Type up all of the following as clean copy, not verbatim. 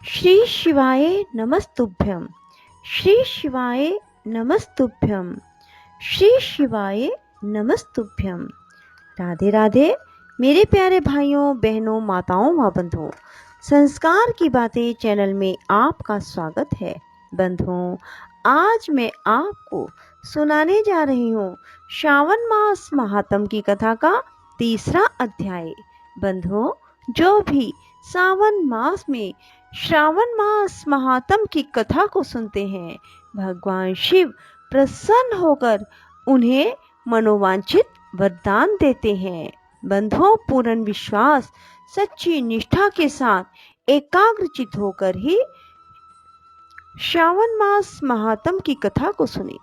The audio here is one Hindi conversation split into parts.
श्री शिवाय नमस्तुभ्यं। श्री शिवाय नमस्तुभ्यं। श्री शिवाय नमस्तुभ्यं। राधे राधे मेरे प्यारे भाइयों बहनों माताओं व बंधुओं, संस्कार की बातें चैनल में आपका स्वागत है। बंधुओं, आज मैं आपको सुनाने जा रही हूँ श्रावण मास महात्म की कथा का तीसरा अध्याय। बंधुओं, जो भी सावन मास में श्रावण मास महात्म की कथा को सुनते हैं, भगवान शिव प्रसन्न होकर उन्हें मनोवांछित वरदान देते हैं। बंधुओं, पूर्ण विश्वास, सच्ची निष्ठा के साथ एकाग्रचित होकर ही श्रावण मास महात्म की कथा को सुने।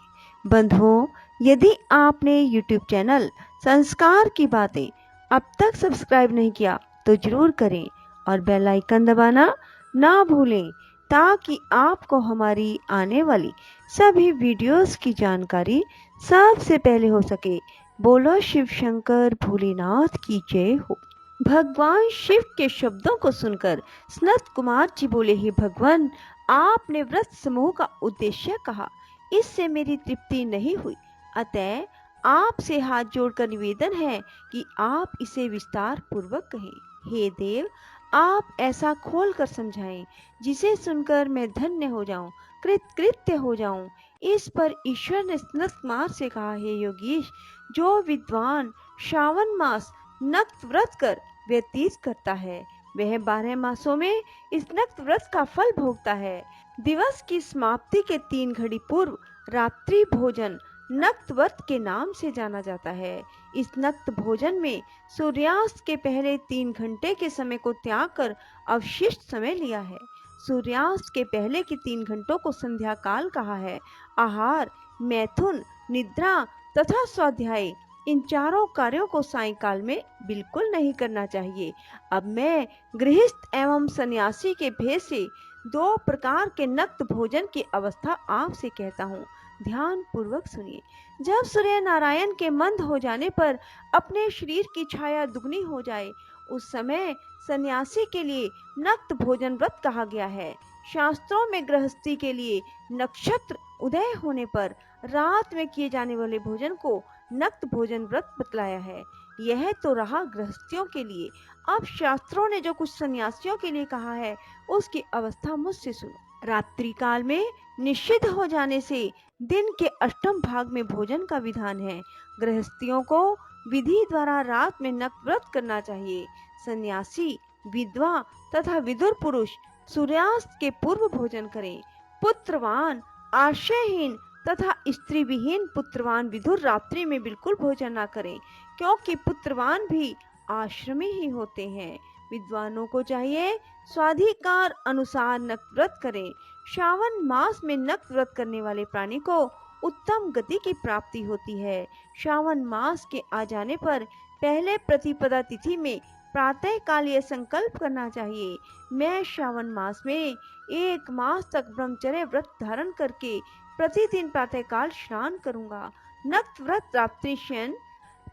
बंधुओं, यदि आपने YouTube चैनल संस्कार की बातें अब तक सब्सक्राइब नहीं किया तो जरूर करें और बेल आइकन दबाना ना भूलें, ताकि आपको हमारी आने वाली सभी वीडियोस की जानकारी सबसे पहले हो सके। बोलो शिव शंकर भोलेनाथ की जय हो। भगवान शिव के शब्दों को सुनकर सनत कुमार जी बोले, ही भगवान, आपने व्रत समूह का उद्देश्य कहा, इससे मेरी तृप्ति नहीं हुई, अतः आपसे हाथ जोड़कर निवेदन है कि आप इसे विस्तार पूर्वक कहें। हे देव, आप ऐसा खोल कर समझाएं जिसे सुनकर मैं धन्य हो जाऊं, कृतकृत्य हो जाऊं। इस पर ईश्वर ने सनत कुमार से कहा, हे योगीश, जो विद्वान श्रावण मास नक्त व्रत कर व्यतीत करता है, वह 12 मासों में इस नक्त व्रत का फल भोगता है। दिवस की समाप्ति के 3 घड़ी पूर्व रात्रि भोजन नक्त व्रत के नाम से जाना जाता है। इस नक्त भोजन में सूर्यास्त के पहले 3 घंटे के समय को त्याग कर अवशिष्ट समय लिया है। सूर्यास्त के पहले के 3 घंटों को संध्या काल कहा है। आहार, मैथुन, निद्रा तथा स्वाध्याय, इन चारों कार्यों को सायंकाल में बिल्कुल नहीं करना चाहिए। अब मैं गृहस्थ एवं सन्यासी के भेद से 2 प्रकार के नक्त भोजन की अवस्था आपसे कहता हूँ, ध्यान पूर्वक सुनिए। जब सूर्य नारायण के मंद हो जाने पर अपने शरीर की छाया दुगनी हो जाए, उस समय सन्यासी के लिए नक्त भोजन व्रत कहा गया है। शास्त्रों में गृहस्थी के लिए नक्षत्र उदय होने पर रात में किए जाने वाले भोजन को नक्त भोजन व्रत बतलाया है। यह तो रहा गृहस्थियों के लिए। अब शास्त्रों ने जो कुछ सन्यासियों के लिए कहा है, उसकी अवस्था मुझसे सुनो। रात्रि काल में निषिद्ध हो जाने से दिन के अष्टम भाग में भोजन का विधान है। गृहस्थियों को विधि द्वारा रात में नक्त व्रत करना चाहिए। सन्यासी, विधवा तथा विदुर पुरुष सूर्यास्त के पूर्व भोजन करें। पुत्रवान, आश्रयहीन तथा स्त्री विहीन पुत्रवान विदुर रात्रि में बिल्कुल भोजन न करें, क्योंकि पुत्रवान भी आश्रमी ही होते हैं। विद्वानों को चाहिए स्वाधिकार अनुसार नक्त व्रत करें। श्रावण मास में नक्त व्रत करने वाले प्राणी को उत्तम गति की प्राप्ति होती है। श्रावण मास के आ जाने पर पहले प्रतिपदा तिथि में प्रातः काल यह संकल्प करना चाहिए, मैं श्रावण मास में 1 मास तक ब्रह्मचर्य व्रत धारण करके प्रतिदिन प्रातः काल स्नान करूंगा। नक्त व्रत रात्रि शयन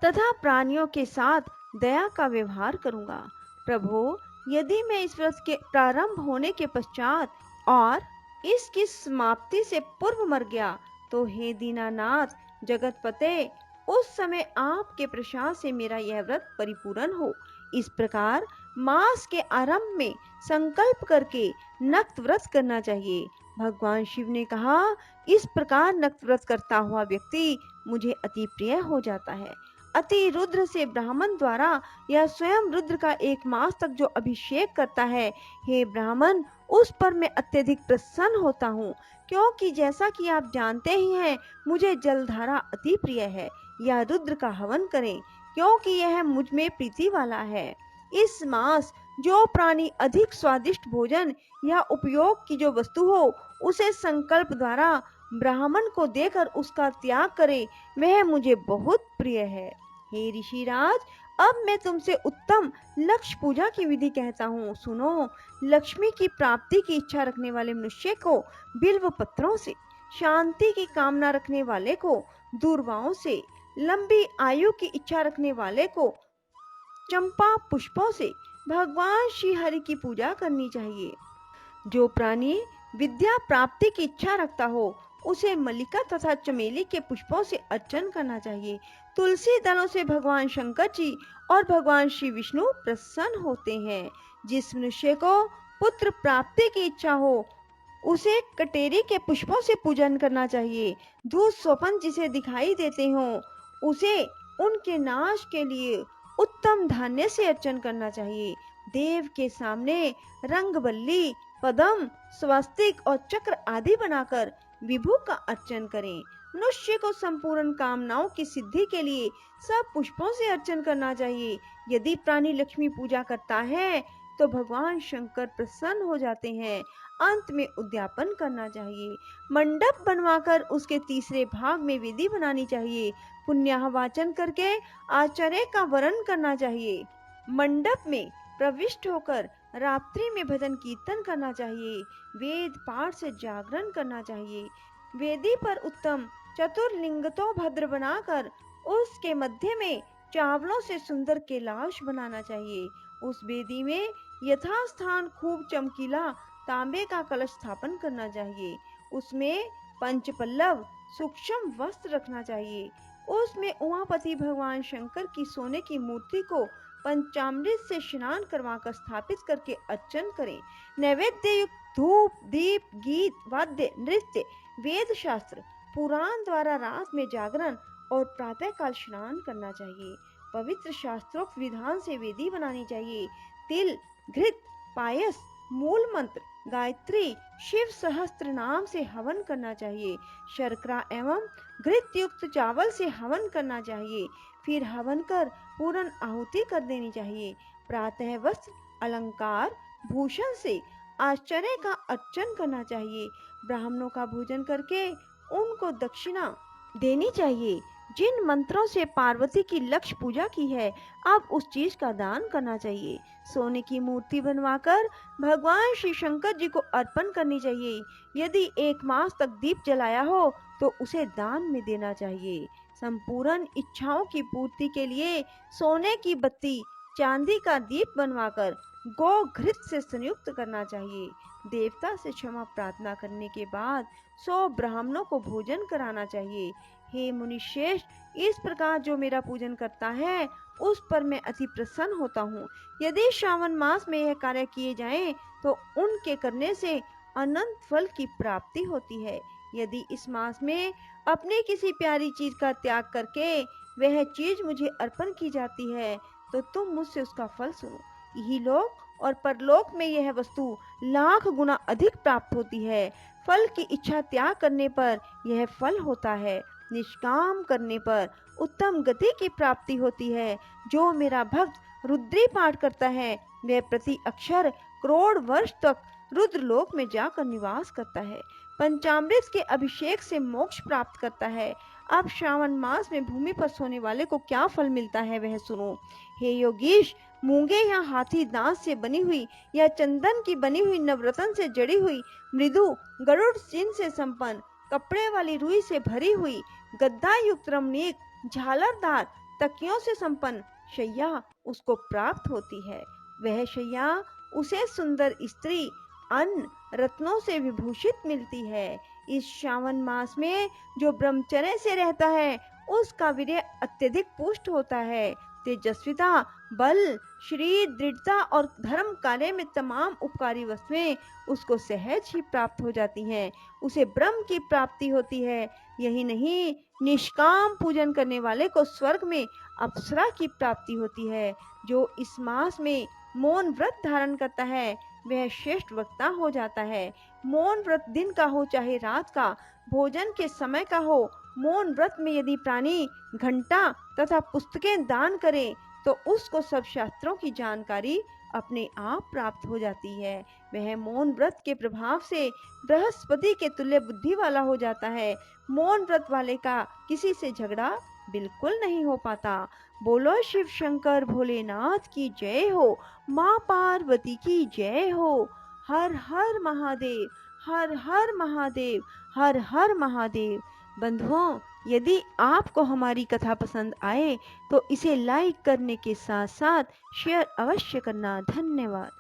तथा प्राणियों के साथ दया का व्यवहार करूंगा। प्रभु, यदि मैं इस व्रत के प्रारंभ होने के पश्चात और इसकी समाप्ति से पूर्व मर गया, तो हे दीनानाथ जगतपते, उस समय आपके प्रसाद से मेरा यह व्रत परिपूर्ण हो। इस प्रकार मास के आरंभ में संकल्प करके नक्त व्रत करना चाहिए। भगवान शिव ने कहा, इस प्रकार नक्त व्रत करता हुआ व्यक्ति मुझे अति प्रिय हो जाता है। अति रुद्र से ब्राह्मण द्वारा या स्वयं रुद्र का 1 मास तक जो अभिषेक करता है, हे ब्राह्मण, उस पर मैं अत्यधिक प्रसन्न होता हूँ, क्योंकि जैसा कि आप जानते ही हैं, मुझे जलधारा अति प्रिय है। या रुद्र का हवन करें, क्योंकि यह मुझ में प्रीति वाला है। इस मास जो प्राणी अधिक स्वादिष्ट भोजन या उपयोग की जो वस्तु हो, उसे संकल्प द्वारा ब्राह्मण को देकर उसका त्याग करे, वह मुझे बहुत प्रिय है। हे ऋषिराज, अब मैं तुमसे उत्तम लक्ष्य पूजा की विधि कहता हूँ, सुनो। लक्ष्मी की प्राप्ति की इच्छा रखने वाले मनुष्य को बिल्व पत्रों से, शांति की कामना रखने वाले को दूर्वाओं से, लंबी आयु की इच्छा रखने वाले को चंपा पुष्पों से भगवान श्री हरि की पूजा करनी चाहिए। जो प्राणी विद्या प्राप्ति की इच्छा रखता हो उसे मल्लिका तथा चमेली के पुष्पों से अर्चन करना चाहिए। तुलसी दलों से भगवान शंकर जी और भगवान श्री विष्णु प्रसन्न होते हैं। जिस मनुष्य को पुत्र प्राप्ति की इच्छा हो उसे कटेरी के पुष्पों से पूजन करना चाहिए। दूध स्वपन जिसे दिखाई देते हो उसे उनके नाश के लिए उत्तम धान्य से अर्चन करना चाहिए। देव के सामने रंगवल्ली, पद्म, स्वस्तिक और चक्र आदि बनाकर विभु का अर्चन करें। मनुष्य को संपूर्ण कामनाओं की सिद्धि के लिए सब पुष्पों से अर्चन करना चाहिए। यदि प्राणी लक्ष्मी पूजा करता है तो भगवान शंकर प्रसन्न हो जाते हैं। अंत में उद्यापन करना चाहिए। मंडप बनवाकर उसके तीसरे भाग में वेदी बनानी चाहिए। पुण्याह वाचन करके आचार्य का वरण करना चाहिए। मंडप में प्रविष्ट होकर रात्रि में भजन कीर्तन करना चाहिए। वेद पाठ से जागरण करना चाहिए। वेदी पर उत्तम चतुर्लिंगतो भद्र बनाकर उसके मध्य में चावलों से सुंदर कैलाश बनाना चाहिए। उस वेदी में यथास्थान खूब चमकीला तांबे का कलश स्थापन करना चाहिए। उसमें पंचपल्लव सूक्ष्म वस्त्र रखना चाहिए। उसमें उमापति भगवान शंकर की सोने की मूर्ति को पंचामृत से स्नान करवाकर स्थापित करके अर्चन करें। नैवेद्य युक्त धूप, दीप, गीत, वाद्य, नृत्य, वेद शास्त्र, पुराण द्वारा रात में जागरण और प्रातः काल स्नान करना चाहिए। पवित्र शास्त्रोक्त विधान से वेदी बनानी चाहिए। तिल, घृत, पायस, मूल मंत्र, गायत्री, शिव सहस्त्र नाम से हवन करना चाहिए। शर्करा एवं घृत युक्त चावल से हवन करना चाहिए। फिर हवन कर पूर्ण आहुति कर देनी चाहिए। प्रातः वस्त्र, अलंकार, भूषण से आश्चर्य का अर्चन करना चाहिए। ब्राह्मणों का भोजन करके उनको दक्षिणा देनी चाहिए। जिन मंत्रों से पार्वती की लक्ष्य पूजा की है अब उस चीज का दान करना चाहिए। सोने की मूर्ति बनवाकर भगवान श्री शंकर जी को अर्पण करनी चाहिए। यदि 1 मास तक दीप जलाया हो तो उसे दान में देना चाहिए। संपूर्ण इच्छाओं की पूर्ति के लिए सोने की बत्ती, चांदी का दीप बनवाकर गौ घृत से संयुक्त करना चाहिए। देवता से क्षमा प्रार्थना करने के बाद 100 ब्राह्मणों को भोजन कराना चाहिए। हे मुनिश्रेष्ठ, इस प्रकार जो मेरा पूजन करता है उस पर मैं अति प्रसन्न होता हूँ। यदि श्रावण मास में यह कार्य किए जाएं तो उनके करने से अनंत फल की प्राप्ति होती है। यदि इस मास में अपनी किसी प्यारी चीज का त्याग करके वह चीज मुझे अर्पण की जाती है तो तुम मुझसे उसका फल सुनो। यही लोक और परलोक में यह वस्तु लाख गुना अधिक प्राप्त होती है। फल की इच्छा त्याग करने पर यह फल होता है। निष्काम करने पर उत्तम गति की प्राप्ति होती है। जो मेरा भक्त रुद्री पाठ करता है वह प्रति अक्षर करोड़ वर्ष तक रुद्रलोक में जाकर निवास करता है। पंचामृत के अभिषेक से मोक्ष प्राप्त करता है। अब श्रावण मास में भूमि पर सोने वाले को क्या फल मिलता है वह सुनो। हे योगीश, मूंगे या हाथी दांत से बनी हुई या चंदन की बनी हुई नवरत्न से जड़ी हुई मृदु गरुड़ चिन्ह से संपन्न कपड़े वाली रुई से भरी हुई गद्दा युक्त रमणीक झालरदार तकियों से संपन्न शैया उसको प्राप्त होती है। वह शैया उसे सुंदर स्त्री अन्न रत्नों से विभूषित मिलती है। इस श्रावण मास में जो ब्रह्मचर्य से रहता है उसका वीर्य अत्यधिक पुष्ट होता है। तेजस्विता, बल, शरीर दृढ़ता और धर्म कार्य में तमाम उपकारी वस्तुएं उसको सहज ही प्राप्त हो जाती हैं। उसे ब्रह्म की प्राप्ति होती है। यही नहीं, निष्काम पूजन करने वाले को स्वर्ग में अप्सरा की प्राप्ति होती है। जो इस मास में मौन व्रत धारण करता है वह श्रेष्ठ वक्ता हो जाता है। मौन व्रत दिन का हो चाहे रात का, भोजन के समय का हो, मौन व्रत में यदि प्राणी घंटा तथा पुस्तकें दान करे तो उसको सब शास्त्रों की जानकारी अपने आप प्राप्त हो जाती है। वह मौन व्रत के प्रभाव से बृहस्पति के तुल्य बुद्धि वाला हो जाता है। मौन व्रत वाले का किसी से झगड़ा बिल्कुल नहीं हो पाता। बोलो शिव शंकर भोलेनाथ की जय हो, माँ पार्वती की जय हो। हर हर महादेव, हर हर महादेव, हर हर महादेव। बंधुओं, यदि आपको हमारी कथा पसंद आए तो इसे लाइक करने के साथ साथ शेयर अवश्य करना। धन्यवाद।